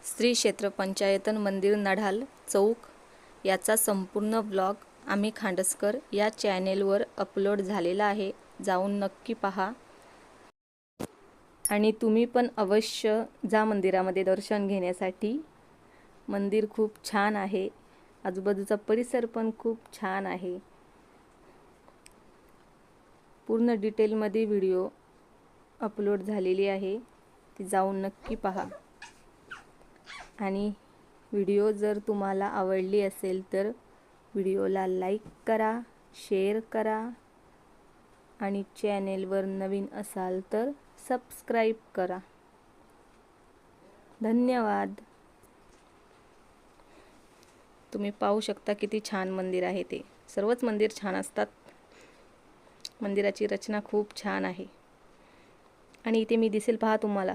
श्री क्षेत्र पंचायतन मंदिर नढाल चौक याचा संपूर्ण ब्लॉग आम्ही खांडसकर या चॅनेलवर अपलोड झालेला आहे. जाऊन नक्की पहा आणि तुम्ही पण अवश्य जा मंदिरामध्ये दर्शन घेण्यासाठी. मंदिर खूप छान आहे, आजूबाजूचा परिसर पण खूप छान आहे. पूर्ण डिटेलमध्ये व्हिडिओ अपलोड झालेली आहे, ती जाऊन नक्की पहा. आणि व्हिडिओ जर तुम्हाला आवडली असेल तर व्हिडिओला लाईक करा, शेअर करा आणि चॅनेलवर नवीन असाल तर सबस्क्राईब करा. धन्यवाद. तुम्ही पाहू शकता किती छान मंदिर आहे. ते सर्वच मंदिर छान असतात. मंदिराची रचना खूप छान आहे आणि इथे मी दिसेल पहा तुम्हाला.